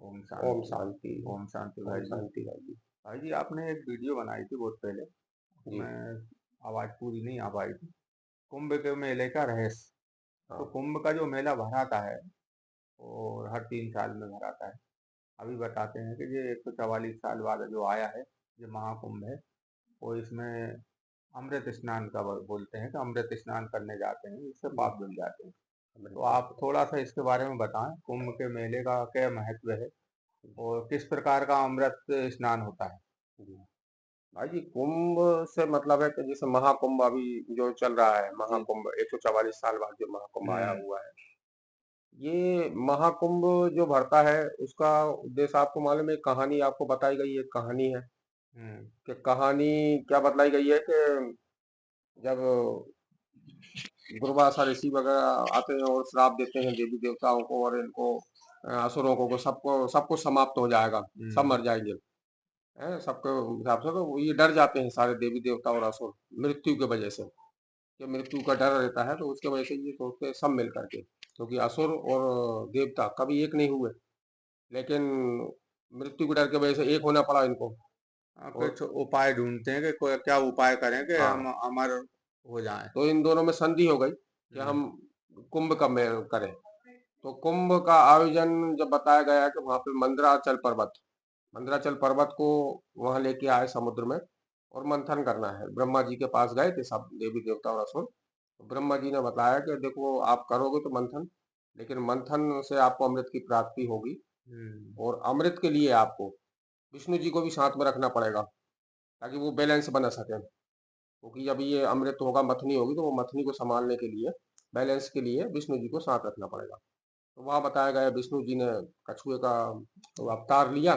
ओम ओम शांति। शांति। ओम शांति ओम भाई जी। शांति भाई जी। भाई जी, आपने एक वीडियो बनाई थी बहुत पहले, जी। उसमें आवाज़ पूरी नहीं आ पाई थी। कुंभ के मेले का रहस्य। तो हाँ। कुंभ का जो मेला भराता है, और हर 3 साल में भराता है। अभी बताते हैं कि ये 144 साल बाद जो आया है, ये महाकुंभ है। वो इसमें अमृत स्नान का बोलते हैं कि अमृत स्नान करने जाते हैं, इससे जी। पाप धुल जाते हैं। तो अमृत आप थोड़ा सा इसके बारे में बताएं, कुंभ के मेले का क्या महत्व है और किस प्रकार का अमृत स्नान होता है। जी। भाई जी, कुंभ से मतलब है कि जैसे महाकुंभ अभी जो चल रहा है, जी। महाकुंभ 144 साल बाद जो महाकुंभ आया हम्म। हुआ है, ये महाकुंभ जो भरता है उसका उद्देश्य आपको मालूम है। कहानी आपको बताई गई है, कहानी है हम्म। कि कहानी क्या बतलाई गई है कि जब दुर्वासा ऋषि वगैरह आते हैं और श्राप देते हैं देवी देवताओं को और इनको असुरों को सबको सब कुछ समाप्त हो जाएगा, सब हम्म। मर जाएंगे। सबके हिसाब से तो ये डर जाते हैं सारे देवी देवता और असुर मृत्यु के वजह से। कि मृत्यु का डर रहता है तो उसके वजह से ये सोचते हैं सब मिल करके, क्योंकि असुर और देवता कभी एक नहीं हुए, लेकिन मृत्यु के डर की वजह से एक होना पड़ा इनको। और कुछ उपाय ढूंढते हैं कि कोई क्या उपाय करें कि हम हाँ, अमर हो जाएं। तो इन दोनों में संधि हो गई कि हम्म। हम कुंभ का मेल करें। तो कुंभ का आयोजन जब बताया गया कि वहां पे मंदराचल पर्वत को वहां लेके आए समुद्र में और मंथन करना है। ब्रह्मा जी के पास गए थे सब देवी देवता और असुर। तो ब्रह्मा जी ने बताया कि देखो आप करोगे तो मंथन, लेकिन मंथन से आपको अमृत की प्राप्ति होगी। हम्म। और अमृत के लिए आपको विष्णु जी को भी साथ में रखना पड़ेगा, ताकि वो बैलेंस बना सके। क्योंकि जब ये अमृत होगा, मथनी होगी, तो वो मथनी को संभालने के लिए, बैलेंस के लिए विष्णु जी को साथ रखना पड़ेगा। तो वहां बताया गया विष्णु जी ने कछुए का तो अवतार लिया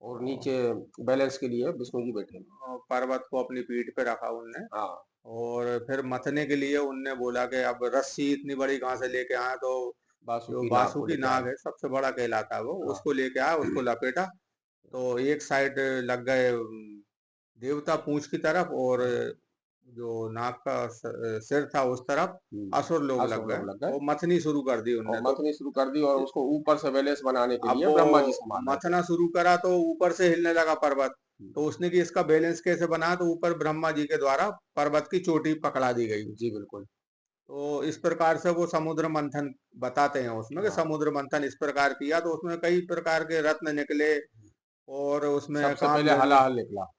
और और नीचे बैलेंस के लिए विष्णु जी बैठे। और पर्वत को अपनी पीठ पे रखा उनने। हाँ। और फिर मथने के लिए उनने बोला कि अब रस्सी इतनी बड़ी कहाँ से लेके आए, तो जो बासुकी नाग को बासुकी लेके आए। नाग है, सबसे बड़ा कहलाता है वो, हाँ। उसको लेके आया, उसको लपेटा। तो एक साइड लग गए देवता पूंछ की तरफ, और हाँ। जो नाग का सिर था उस तरफ असुर लोग असुर लग गए। लोग लग गए वो मथनी शुरू कर दी और उनने तो। मथनी शुरू कर दी और उसको ऊपर से बैलेंस बनाने के अब लिए वो ब्रह्मा जी संभाल रहे थे। मथना शुरू करा तो ऊपर से हिलने लगा पर्वत। हम्म। तो उसने कि इसका बैलेंस कैसे बना, तो ऊपर ब्रह्मा जी के द्वारा पर्वत की चोटी पकड़ा दी गई। जी बिल्कुल। तो इस प्रकार से वो समुद्र मंथन बताते हैं उसमें कि हाँ। समुद्र मंथन इस प्रकार किया, तो उसमें कई प्रकार के रत्न निकले। और उसमें सबसे पहले कामधेनु। हलाहल निकला।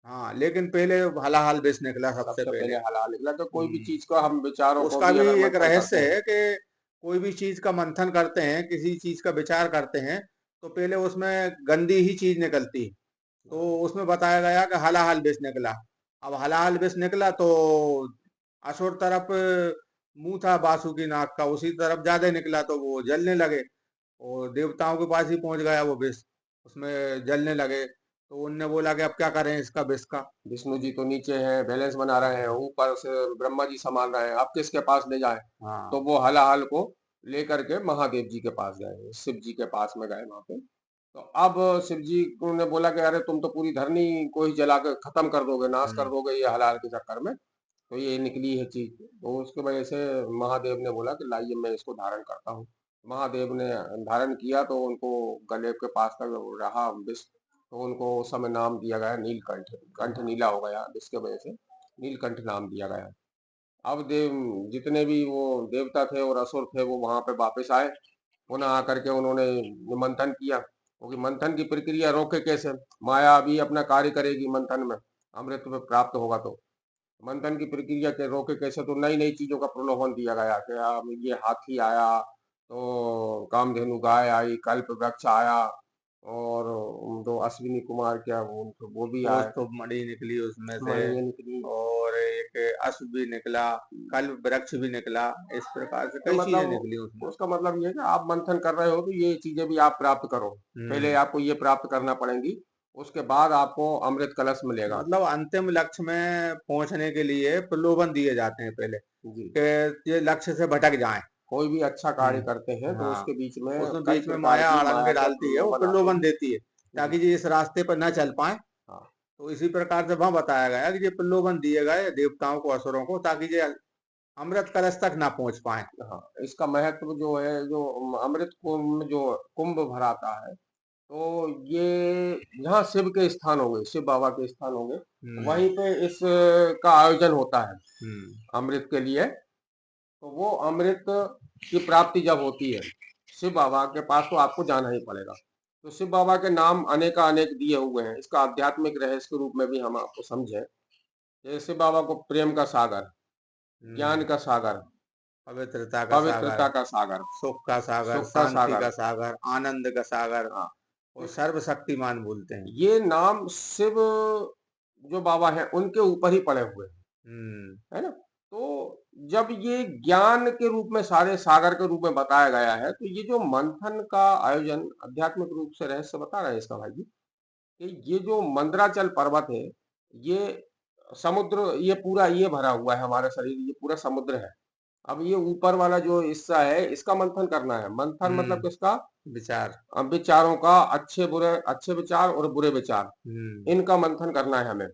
हाँ, लेकिन पहले हलाहल विष निकला सबसे सबसे पहले। पहले हलाहल निकला कि कोई भी चीज का हम विचारों को उसका भी भी अगर एक मंथन रहस्य करते हैं। है कि कोई भी चीज का मंथन करते हैं, किसी चीज का विचार करते हैं, तो पहले उसमें गंदी ही चीज निकलती है। तो उसमें बताया गया कि हलाहल विष निकला। अब हलाहल विष निकला तो असुर तरफ मुंह था बासुकी नाग का, उसी तरफ ज्यादा निकला, तो वो जलने लगे। और देवताओं के पास ही पहुंच गया वो विष, उसमें जलने लगे। तो उनने बोला कि अब क्या करें इसका विष का। विष्णु जी तो नीचे हैं, बैलेंस बना रहे हैं, ऊपर से ब्रह्मा जी संभाल रहे हैं, आप किसके पास ले जाएं। तो हाँ। वो हलाहल को लेकर के महादेव जी के पास गए, शिव जी के पास में गए वहां पे। तो अब शिव जी ने बोला कि अरे तुम तो पूरी धरनी को ही जला के खत्म कर दोगे, नाश कर हम्म। दोगे ये हलाहल के चक्कर में। तो ये निकली है चीज, तो उसकी वजह से महादेव ने बोला कि लाइए मैं इसको धारण करता हूँ। महादेव ने धारण किया तो उनको गले के पास का जो रहा विष, तो उनको उस समय नाम दिया गया नीलकंठ। कंठ नीला हो गया जिसके वजह से नीलकंठ नाम दिया गया। अब देव जितने भी वो देवता थे और असुर थे वो वहां पे वापस आए। पुनः आकर के उन्होंने मंथन किया, क्योंकि मंथन की प्रक्रिया रोके कैसे। माया अभी अपना कार्य करेगी मंथन में, अमृत में प्राप्त होगा तो मंथन की प्रक्रिया के रोके कैसे। तो नई नई चीजों का प्रलोभन दिया गया कि अब ये हाथी आया, तो कामधेनु गाय आई, कल्प वृक्ष आया, और दो अश्विनी कुमार क्या वो भी आए, कौस्तुभ मणि निकली उसमें से। मणियां निकली। और एक अश्व भी निकला, कल्प वृक्ष भी निकला। इस प्रकार से तो कई चीजें मतलब निकली उसमें। उसका मतलब ये है कि आप मंथन कर रहे हो तो ये चीजें भी आप प्राप्त करो। पहले हम्म। आपको ये प्राप्त करना पड़ेंगी, उसके बाद आपको अमृत कलश मिलेगा। मतलब अंतिम लक्ष्य में पहुंचने के लिए प्रलोभन दिए जाते हैं पहले, जी। कि ये लक्ष्य से भटक जाएं। कोई भी अच्छा कार्य करते हैं तो हाँ, उसके बीच में उसमें कई बीच में प्रकार माया की अड़ंगे माया के डालती है, वो प्रलोभन आते प्रलोभन हैं। देती है, जी। ताकि ये इस रास्ते पर न चल पाए। हाँ। तो इसी प्रकार से वहां बताया गया कि ये प्रलोभन दिए गए देवताओं को, असुरों को, ताकि ये अमृत कलश तक ना पहुंच पाए। हाँ, इसका महत्व जो है, जो अमृत कुंभ जो कुंभ भराता है, तो ये यहाँ शिव के स्थान होंगे, शिव बाबा के स्थान होंगे, हम्म। वहीं पे इस का आयोजन होता है हम्म। अमृत के लिए। तो वो अमृत की प्राप्ति जब होती है शिव बाबा के पास, तो आपको जाना ही पड़ेगा। तो शिव बाबा के नाम अनेक दिए हुए हैं। इसका आध्यात्मिक रहस्य के रूप में भी हम आपको समझे, जैसे शिव बाबा को प्रेम का सागर, ज्ञान हम्म। का सागर, पवित्रता का सागर, पवित्रता का सागर, सुख का सागर, सुख का शांति सागर। का सागर, आनंद का सागर हाँ, और तो सर्वशक्तिमान बोलते हैं। ये नाम शिव जो बाबा हैं उनके ऊपर ही पड़े हुए हैं, हम्म। है ना। तो जब ये ज्ञान के रूप में, सारे सागर के रूप में बताया गया है, तो ये जो मंथन का आयोजन आध्यात्मिक रूप से रहस्य बता रहे हैं इसका भाई जी, कि ये जो मंदराचल पर्वत है, ये समुद्र, ये पूरा ये भरा हुआ है हमारा शरीर, ये पूरा समुद्र है। अब ये ऊपर वाला जो हिस्सा है इसका मंथन करना है। मंथन मतलब हम्म। किसका? विचार। विचारों का, अच्छे बुरे, अच्छे विचार और बुरे विचार, हम्म। इनका मंथन करना है हमें।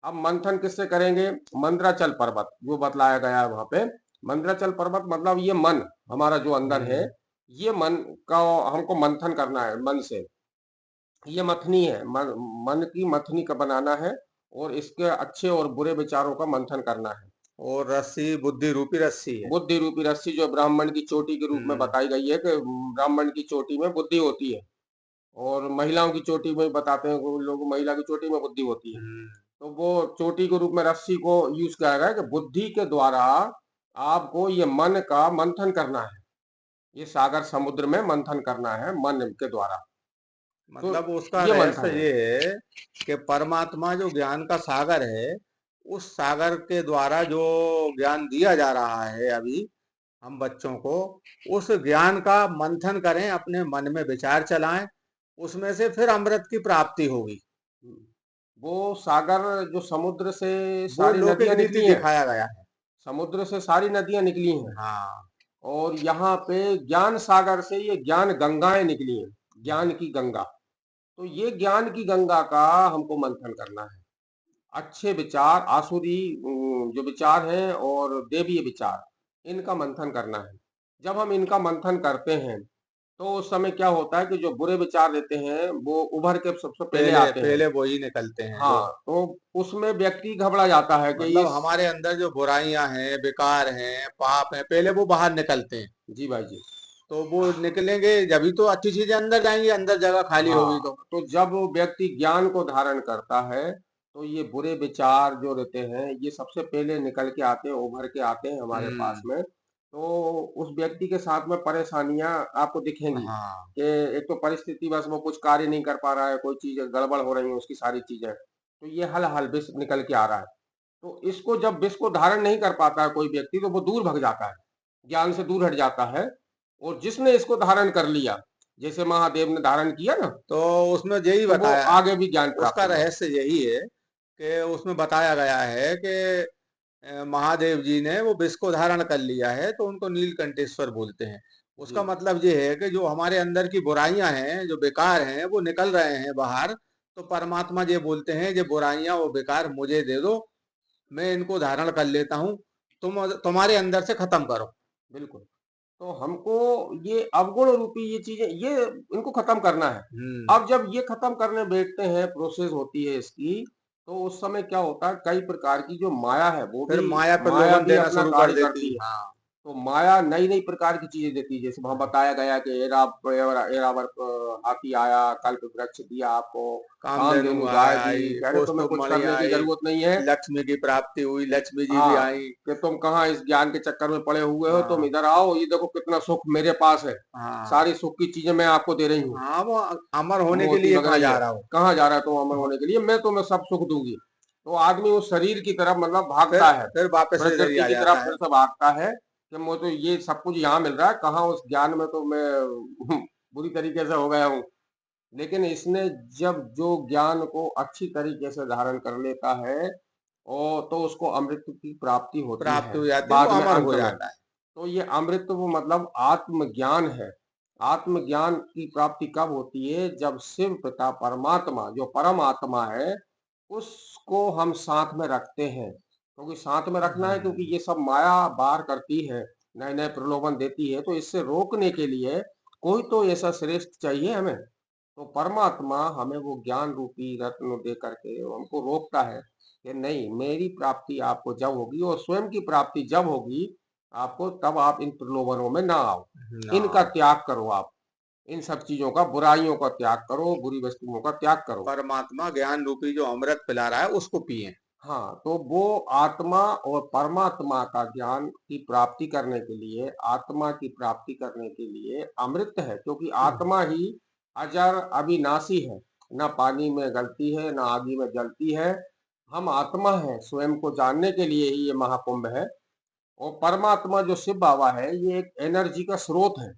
अब मंथन किससे करेंगे? मंदराचल पर्वत जो बतलाया गया है वहां पे। मंदराचल पर्वत मतलब ये मन, हमारा जो अंदर है, हम्म। ये मन का हमको मंथन करना है मन से। ये मथनी है, मन की मथनी का बनाना है, और इसके अच्छे और बुरे विचारों का मंथन करना है। और रस्सी बुद्धि रूपी रस्सी है। बुद्धि रूपी रस्सी जो ब्राह्मण की चोटी के रूप में हम्म। बताई गई है, कि ब्राह्मण की चोटी में बुद्धि होती है, और महिलाओं की चोटी में बताते हैं वो लोग, महिला की चोटी में बुद्धि होती है। हम्म। तो वो चोटी के रूप में रस्सी को यूज किया गया है कि बुद्धि के द्वारा आपको ये मन का मंथन करना है, ये सागर समुद्र में मंथन करना है मन के द्वारा। तो मतलब उसका ये रहस्य मंथन है। ये है कि परमात्मा जो ज्ञान का सागर है, उस सागर के द्वारा जो ज्ञान दिया जा रहा है अभी हम बच्चों को, उस ज्ञान का मंथन करें, अपने मन में विचार चलाएं, उसमें से फिर अमृत की प्राप्ति होगी। वो सागर जो समुद्र से वो सारी लौकिक नदियां रीति निकली हैं, दिखाया गया है। समुद्र से सारी नदियां निकली हैं, हाँ। और यहाँ पे ज्ञान सागर से ये ज्ञान गंगाएं निकली हैं, ज्ञान की गंगा। तो ये ज्ञान की गंगा का हमको मंथन करना है। अच्छे विचार, आसुरी जो विचार हैं और देवीय विचार, इनका मंथन करना है। जब हम इनका मंथन करते हैं, तो उस समय क्या होता है कि जो बुरे विचार देते हैं वो उभर के सबसे पहले पहले आते हैं। पहले वो ही निकलते हैं जो, हाँ, तो उसमें व्यक्ति घबरा जाता है कि ये। मतलब हमारे अंदर जो बुराइयां हैं, विकार हैं, पाप हैं, पहले वो बाहर निकलते हैं। जी भाई जी। तो वो निकलेंगे जभी तो अच्छी चीजें अंदर जाएंगी, अंदर जगह खाली होगी हाँ, तो। तो जब व्यक्ति ज्ञान को धारण करता है, तो ये बुरे विचार जो रहते हैं ये सबसे पहले निकल के आते हैं, उभर के आते हैं हमारे पास हम्म। में। तो उस व्यक्ति के साथ में परेशानियां आपको दिखेंगी, हाँ। कि एक तो परिस्थिति, बस वो कुछ कार्य नहीं कर पा रहा है, कोई चीज गड़बड़ हो रही है उसकी सारी चीजें, तो ये हल हल विष निकल के आ रहा है। तो इसको, जब विष को धारण नहीं कर पाता है कोई व्यक्ति, तो वो दूर भग जाता है, ज्ञान से दूर हट जाता है। और जिसने इसको धारण कर लिया, जैसे महादेव ने धारण किया ना, तो उसमें यही तो वो बताया, आगे भी ज्ञान प्राप्त उसका हुआ। रहस्य यही है कि उसमें बताया गया है कि महादेव जी ने वो विष को धारण कर लिया है, तो उनको नीलकंठेश्वर बोलते हैं। जी। उसका मतलब ये है कि जो हमारे अंदर की बुराइयां हैं, जो बेकार हैं, वो निकल रहे हैं बाहर। तो परमात्मा ये बोलते हैं, ये बुराइयां वो बेकार मुझे दे दो, मैं इनको धारण कर लेता हूँ, तुम्हारे अंदर से खत्म करो। बिल्कुल। तो हमको ये अवगुण रूपी ये चीजें, ये इनको खत्म करना है। हम्म। अब जब ये खत्म करने बैठते हैं, प्रोसेस होती है इसकी, तो उस समय क्या होता है, कई प्रकार की जो माया है वो फिर भी, माया माया प्रलोभन भी देना अपना शुरू कर कार्य देती। करती है। हाँ। तो माया नई नई प्रकार की चीजें देती है, जैसे वहां बताया गया कि एरावर हाथी आया, कल्प वृक्ष दिया आपको, कामधेनु कामधेनु गाय दी, आई, कह रहे तुम्हें कौस्तुभ कुछ मणि करने की आई, जरूरत नहीं है। लक्ष्मी की प्राप्ति हुई, लक्ष्मी जी भी हाँ, आई। कि तुम कहाँ इस ज्ञान के चक्कर में पड़े हुए हो, तुम हाँ। इधर आओ, ये देखो कितना सुख मेरे पास है, हाँ। सारी सुख की चीजें मैं आपको दे रही हूँ। हाँ, वो अमर होने के मोती लिए कहाँ वगैरह जा ये, रहा हो। कहाँ जा रहा है तुम अमर होने के लिए, मैं तुम्हें सब सुख दूंगी। तो आदमी उस शरीर की तरफ मतलब भागता है, फिर वापस इधर ही प्रकृति आ की तरफ जाता फिर है। से भागता है, कि मुझे तो ये सब कुछ यहाँ मिल रहा है, कहाँ उस ज्ञान में तो मैं बुरी तरीके से हो गया हूँ। लेकिन इसने जब जो ज्ञान को अच्छी तरीके से धारण कर लेता है, और तो उसको अमृत की प्राप्ति होती प्राप्त है हो जाती है, वो बाद में, अमर अंत हो में। जाता है। तो ये अमृत वो मतलब आत्मज्ञान है। आत्मज्ञान की प्राप्ति कब होती है? जब शिव पिता परमात्मा जो परम आत्मा है, उसको हम साथ में रखते हैं। क्योंकि साथ में रखना है, क्योंकि हम्म। ये सब माया बाहर करती है, नए नए प्रलोभन देती है, तो इससे रोकने के लिए कोई तो ऐसा श्रेष्ठ चाहिए हमें, तो परमात्मा हमें वो ज्ञान रूपी रत्न दे करके हमको रोकता है कि नहीं, मेरी प्राप्ति आपको जब होगी और स्वयं की प्राप्ति जब होगी आपको, तब आप इन प्रलोभनों में ना आओ, ना। इनका त्याग करो आप, इन सब चीजों का, बुराइयों का त्याग करो, बुरी वस्तुओं का त्याग करो। परमात्मा ज्ञान रूपी जो अमृत पिला रहा है उसको पिए। हाँ, तो वो आत्मा और परमात्मा का ज्ञान की प्राप्ति करने के लिए, आत्मा की प्राप्ति करने के लिए अमृत है, क्योंकि आत्मा ही अजर अविनाशी है, न पानी में गलती है, न आगी में जलती है। हम आत्मा है, स्वयं को जानने के लिए ही ये महाकुंभ है। और परमात्मा जो शिव बाबा है, ये एक एनर्जी का स्रोत है।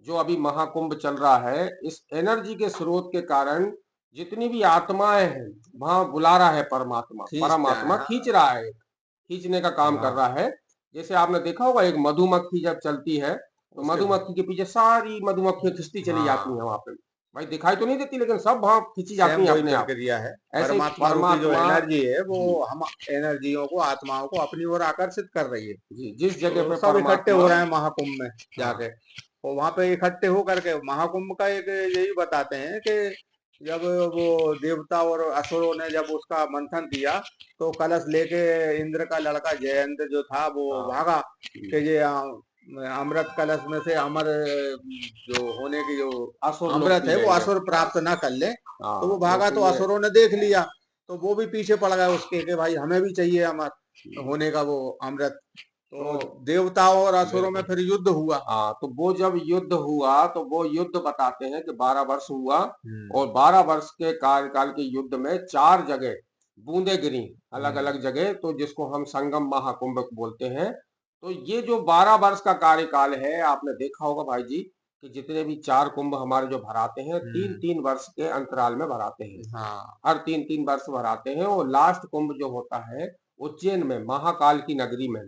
जो अभी महाकुंभ चल रहा है, इस एनर्जी के स्रोत के कारण जितनी भी आत्माएं हैं, वहां बुला रहा है परमात्मा, खींचते हैं, परमात्मा हाँ। खींच रहा है, खींचने का काम कर हाँ। रहा है। जैसे आपने देखा होगा, एक मधुमक्खी जब चलती है तो उसके मधुमक्खी के पीछे सारी मधुमक्खियां खिंचती चली जाती हाँ, हैं वहां पे। भाई दिखाई तो नहीं देती, लेकिन सब वहां खींची जाती सेम हैं वही अपने आप। प्रक्रिया है। ऐसे ही परमात्मा रूपी जो परमात्मा, एनर्जी है वो जी हम एनर्जियों को, आत्माओं को अपनी ओर आकर्षित कर रही है। जी, जिस जगह तो पे सब इकट्ठे परमात्मा, हो रहे हैं महाकुंभ में हाँ जाके। और वहां पे इकट्ठे हो करके महाकुंभ का एक यही बताते हैं कि जब वो देवता और असुरों ने जब उसका मंथन किया, तो कलश लेके इंद्र का लड़का जयंत जो था वो हाँ, भागा जी, कि ये अमृत कलश में से अमर जो होने की जो असुर लोग अमृत पी है वो लेंगे, असुर हाँ प्राप्त ना कर ले। तो वो हाँ, भागा तो लेकिन ये, असुरों ने देख लिया, तो वो भी पीछे पड़ गए उसके कि भाई हमें भी चाहिए अमर होने का वो अमृत। तो तो देवताओं और असुरों में बिल्कुल, फिर युद्ध हुआ। हाँ, तो वो जब युद्ध हुआ तो वो युद्ध बताते हैं कि 12 वर्ष हुआ। हम्म। और 12 वर्ष के कार्यकाल के युद्ध में 4 जगह बूंदे गिरी, अलग हम्म। अलग जगह, तो जिसको हम संगम महाकुंभ बोलते हैं। तो ये जो 12 वर्ष का कार्यकाल है, आपने देखा होगा भाई जी कि जितने भी 4 कुंभ हमारे जो भराते हैं, तीन हम्म। तीन वर्ष के अंतराल में भराते हैं, हाँ। हर 3-3 वर्ष भराते हैं। और लास्ट कुंभ जो होता है उज्जैन में, महाकाल की नगरी में,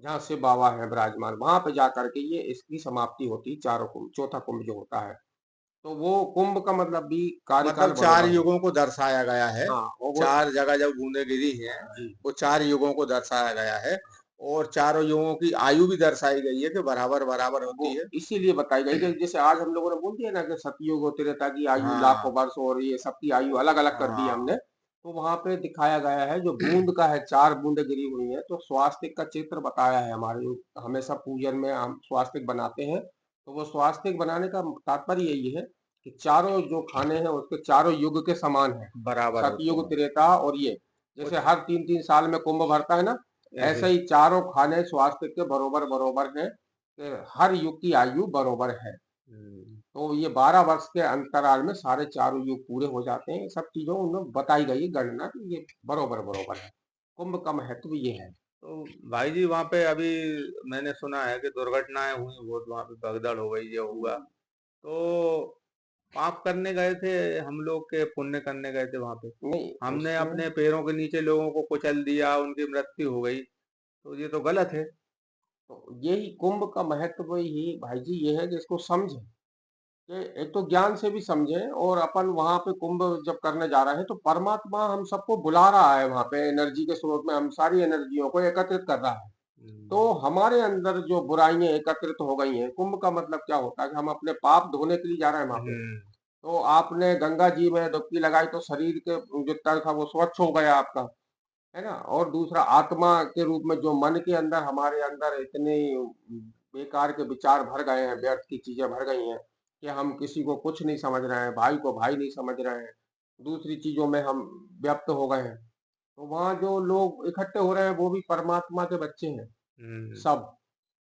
जहाँ शिव बाबा है विराजमान, वहां पे जाकर के ये इसकी समाप्ति होती है, 4 कुंभ, चौथा कुंभ जो होता है। तो वो कुंभ का मतलब भी कार्यकाल मतलब चार बरोबर है। युगों को दर्शाया गया है। हाँ, और वो, चार जगह जब बूंदे गिरी हैं, जी, वो चार युगों को दर्शाया गया है। और चारों युगों की आयु भी दर्शाई गई है कि बराबर बराबर वो होती है। इसीलिए बताई गई कि जैसे आज हम लोगों ने बोल दिया ना कि सतयुग और त्रेता की आयु लाखों हाँ। वर्ष, और ये सबकी आयु अलग अलग कर दी है हमने। हाँ। तो वहां पे दिखाया गया है, जो बूंद का है, 4 बूंदे गिरी हुई है, तो स्वास्तिक का चित्र बताया है। हमारे हमेशा पूजन में हम स्वास्तिक बनाते हैं। तो वो स्वास्तिक बनाने का तात्पर्य यही है कि चारों जो खाने हैं उसके चारों युग के समान है, बराबर होते सतयुग, हैं। त्रेता और ये। जैसे कुछ हर 3-3 साल में कुंभ भरता है ना, ऐसे। ऐसे ही चारों खाने स्वास्तिक के बरोबर बरोबर हैं कि हर युग की आयु बरोबर है। हम्म। तो ये 12 वर्ष के अंतराल में सारे चारों युग पूरे हो जाते हैं। ये सब चीजों उनमें बताई गई है गणना कि ये बरोबर बरोबर है। कुंभ का महत्व ये है। तो भाई जी वहाँ पे अभी मैंने सुना है कि दुर्घटनाएं हुई बहुत, वहाँ पे भगदड़ हो गई, ये हुआ। तो पाप करने गए थे हम लोग के पुण्य करने गए थे वहाँ पे? नहीं, हमने उसमें अपने पैरों के नीचे लोगों को कुचल दिया, उनकी मृत्यु हो गई, तो ये तो गलत है। तो यही कुंभ का महत्व ही भाई जी ये है कि इसको समझें, कि एक तो ज्ञान से भी समझें, और अपन वहां पे कुंभ जब करने जा रहे हैं तो परमात्मा हम सबको बुला रहा है, वहां पे एनर्जी के स्रोत में हम सारी एनर्जियों को एकत्रित कर रहा है। तो हम्म। हमारे अंदर जो बुराइयां एकत्रित हो गई हैं, कुंभ का मतलब क्या होता है कि हम अपने पाप धोने के लिए जा रहे हैं वहां पे। हम्म। तो आपने गंगा जी में डुबकी लगाई तो शरीर के जो तल था वो स्वच्छ हो गया आपका, है ना। और दूसरा, आत्मा के रूप में जो मन के अंदर, हमारे अंदर इतने बेकार के विचार भर गए हैं, व्यर्थ की चीजें भर गई हैं कि हम किसी को कुछ नहीं समझ रहे हैं, भाई को भाई नहीं समझ रहे हैं, दूसरी चीजों में हम व्यक्त हो गए हैं। तो वहाँ जो लोग इकट्ठे हो रहे हैं वो भी परमात्मा के बच्चे हैं, हम्म। सब।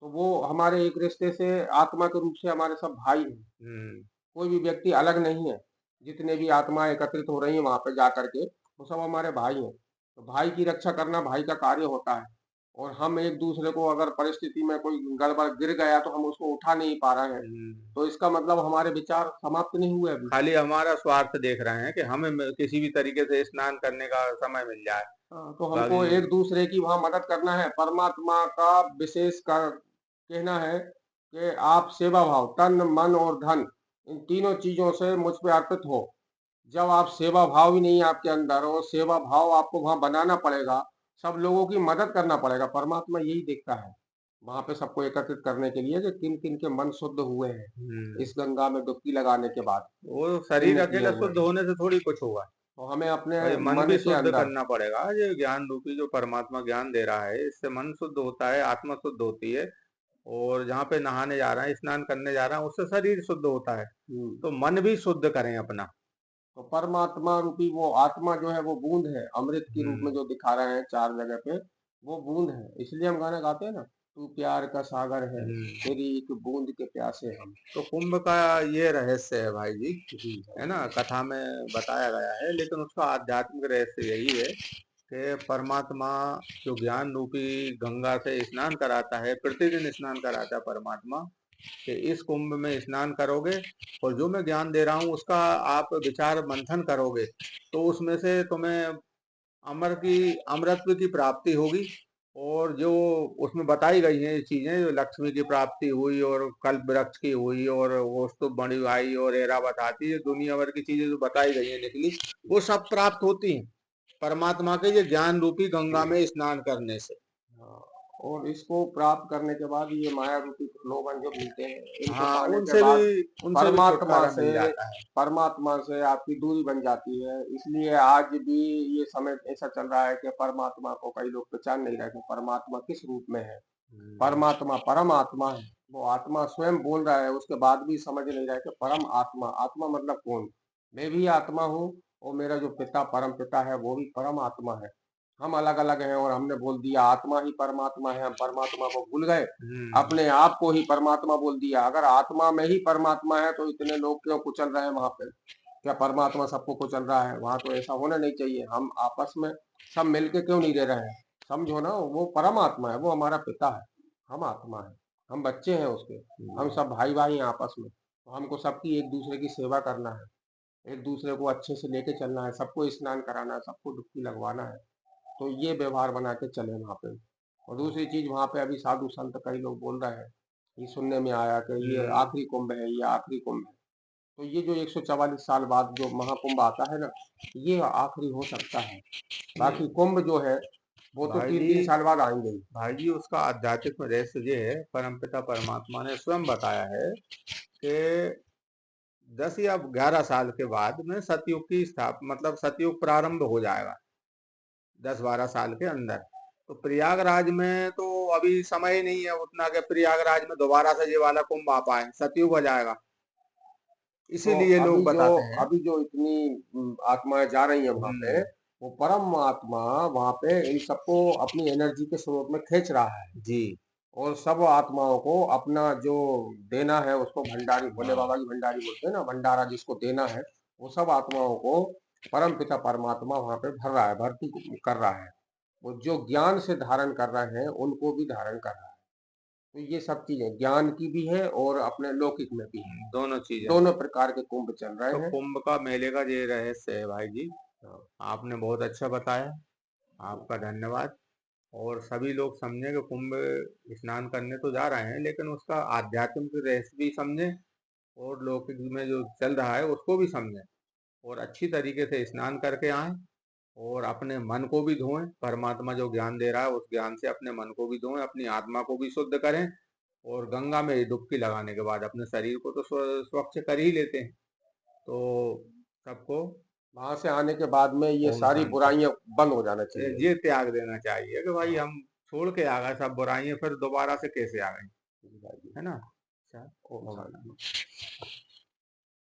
तो वो हमारे एक रिश्ते से, आत्मा के रूप से हमारे सब भाई हैं। हम्म। कोई भी व्यक्ति अलग नहीं है। जितने भी आत्माएं एकत्रित हो रही हैं वहां पे जा करके, वो सब हमारे भाई हैं। तो भाई की रक्षा करना भाई का कार्य होता है। और हम एक दूसरे को, अगर परिस्थिति में कोई गड़बड़ गिर गया तो हम उसको उठा नहीं पा रहे हैं, हम्म। तो इसका मतलब हमारे विचार समाप्त नहीं हुए अभी। खाली हमारा स्वार्थ देख रहे हैं कि हमें किसी भी तरीके से स्नान करने का समय मिल जाए। तो हमको बाकी एक दूसरे की वहां मदद करना है। परमात्मा का विशेष कहना है कि आप सेवा भाव, तन मन और धन, इन तीनों चीजों से मुझ पे अर्पित हो। जब आप सेवा भाव ही नहीं है आपके अंदर, और सेवा भाव आपको वहां बनाना पड़ेगा, सब लोगों की मदद करना पड़ेगा, परमात्मा यही देखता है। वहां पे सबको एकत्रित करने के लिए कि किन किन के मन शुद्ध हुए हैं हम्म। इस गंगा में डुबकी लगाने के बाद, वो किन शरीर ने किए अकेला हुए शुद्ध हैं। होने से थोड़ी कुछ होगा। तो हमें अपने भाई मन मन भी के शुद्ध अंदर, करना पड़ेगा। ये ज्ञान रूपी जो परमात्मा ज्ञान दे रहा है, इससे मन शुद्ध होता है, आत्मा शुद्ध होती है। और जहाँ पे नहाने जा रहे हैं, स्नान करने जा रहे हैं, उससे शरीर शुद्ध होता है। तो मन भी शुद्ध करें अपना। तो परमात्मा रूपी वो आत्मा जो है वो बूंद है, अमृत के रूप में हम्म। जो दिखा रहे हैं चार जगह पे, वो बूंद है। इसलिए हम गाना गाते हैं ना, तू प्यार का सागर है, हम्म। तेरी एक बूंद के प्यासे हम। तो कुंभ का ये रहस्य है भाई जी, जी है ना, कथा में बताया गया है, लेकिन उसका आध्यात्मिक रहस्य यही है कि परमात्मा जो ज्ञान रूपी गंगा से स्नान कराता है, प्रतिदिन स्नान कराता है परमात्मा, कि इस कुंभ में स्नान करोगे और जो मैं ज्ञान दे रहा हूँ उसका आप विचार मंथन करोगे, तो उसमें से तुम्हें अमरत्व की प्राप्ति होगी। और जो उसमें बताई गई हैं चीजें, जो लक्ष्मी की प्राप्ति हुई और कल्प वृक्ष की हुई और वो तो बड़ी भाई और एरावत आती है, दुनिया भर की चीजें जो बताई गई हैं निकली, वो सब प्राप्त होती हैं परमात्मा के ये ज्ञान रूपी गंगा में स्नान करने से। हाँ, और इसको प्राप्त करने के बाद ये माया रूपी प्रलोभन जो मिलते हैं, इनको हाँ, पाने के बाद उनसे भी परमात्मा छुटकारा मिल से जाता है। परमात्मा से आपकी दूरी बन जाती है। इसलिए आज भी ये समय ऐसा चल रहा है कि परमात्मा को कई लोग पहचान नहीं रहे कि परमात्मा किस रूप में है। हम्म। परमात्मा परम आत्मा है, वो आत्मा स्वयं बोल रहा है, उसके बाद भी समझ नहीं रहा है कि परम आत्मा, आत्मा मतलब कौन। मैं भी आत्मा हूँ और मेरा जो पिता परम पिता है वो भी परम आत्मा है। हम अलग अलग हैं और हमने बोल दिया आत्मा ही परमात्मा है, हम परमात्मा को भूल गए, हम्म। अपने आप को ही परमात्मा बोल दिया। अगर आत्मा में ही परमात्मा है तो इतने लोग क्यों कुचल रहे हैं वहां पे? क्या परमात्मा सबको कुचल रहा है? वहां तो ऐसा होना नहीं चाहिए। हम आपस में सब मिलके क्यों नहीं रह रहे हैं? समझो ना, वो परम आत्मा है, वो हमारा पिता है, हम आत्मा है, हम बच्चे हैं उसके, हम सब भाई भाई हैं आपस में। तो हमको सबकी एक दूसरे की सेवा करना है, एक दूसरे को अच्छे से लेके चलना है, सबको स्नान कराना है, सबको डुबकी लगवाना है। तो ये व्यवहार बना के चले वहाँ पे। और दूसरी चीज वहाँ पे अभी साधु संत कई लोग बोल रहे हैं, ये सुनने में आया कि ये हम्म। आखिरी कुंभ है, ये आखिरी कुंभ है। तो ये जो 144 साल बाद जो महाकुंभ आता है ना, ये आखिरी हो सकता है। नहीं बाकी कुंभ जो है वो तो भाई तीन जी, तीन साल बाद आएंगे ही। भाई जी उसका आध्यात्मिक रहस्य ये है, परमपिता परमात्मा ने स्वयं बताया है कि 10 या 11 साल के बाद में सतयुग की मतलब सतयुग प्रारंभ हो जाएगा, 10-12 साल के अंदर। तो प्रयागराज में तो अभी समय ही नहीं है उतना कि प्रयागराज में दोबारा से ये वाला कुंभ आ पाए, सतयुग हो जाएगा, तो इसीलिए लोग बताते हैं। अभी जो इतनी आत्माएं जा रही हैं वहां पे, हम्म। वो परम आत्मा वहां पे इन सबको अपनी एनर्जी के स्रोत में खींच रहा है। जी। और सब आत्माओं को अपना जो देना है उसको भंडारी, भोले हाँ। बाबा की भंडारी बोलते हैं ना, भंडारा जिसको देना है, वो सब आत्माओं को परम पिता परमात्मा वहां पे भर रहा है, भर्ती कर रहा है। वो जो ज्ञान से धारण कर रहे हैं उनको भी धारण कर रहा है। तो ये सब चीजें ज्ञान की भी है और अपने लौकिक में भी है। दोनों चीजें हैं। दोनों प्रकार के कुंभ चल रहे तो हैं। कुंभ का मेले का ये रहस्य है भाई जी। हाँ, आपने बहुत अच्छा बताया, आपका धन्यवाद। और सभी लोग समझें कि कुंभ स्नान करने तो जा रहे हैं, लेकिन उसका आध्यात्मिक रहस्य भी समझें और लौकिक में जो चल रहा है उसको भी समझें, और अच्छी तरीके से स्नान करके आएं और अपने मन को भी धोएं। परमात्मा जो ज्ञान दे रहा है उस ज्ञान से अपने मन को भी धोएं, अपनी आत्मा को भी शुद्ध करें। और गंगा में डुबकी लगाने के बाद अपने शरीर को तो स्वच्छ कर ही लेते हैं। तो सबको वहां से आने के बाद में ये ओम सारी शांति। बुराइयां बंद हो जाना चाहिए। ये त्याग देना चाहिए कि भाई हाँ, हम छोड़ के आ गए सब बुराइयां, फिर दोबारा से कैसे आ गई, जी भाई जी। है ना। अच्छा। ओम ओम शांति। शांति।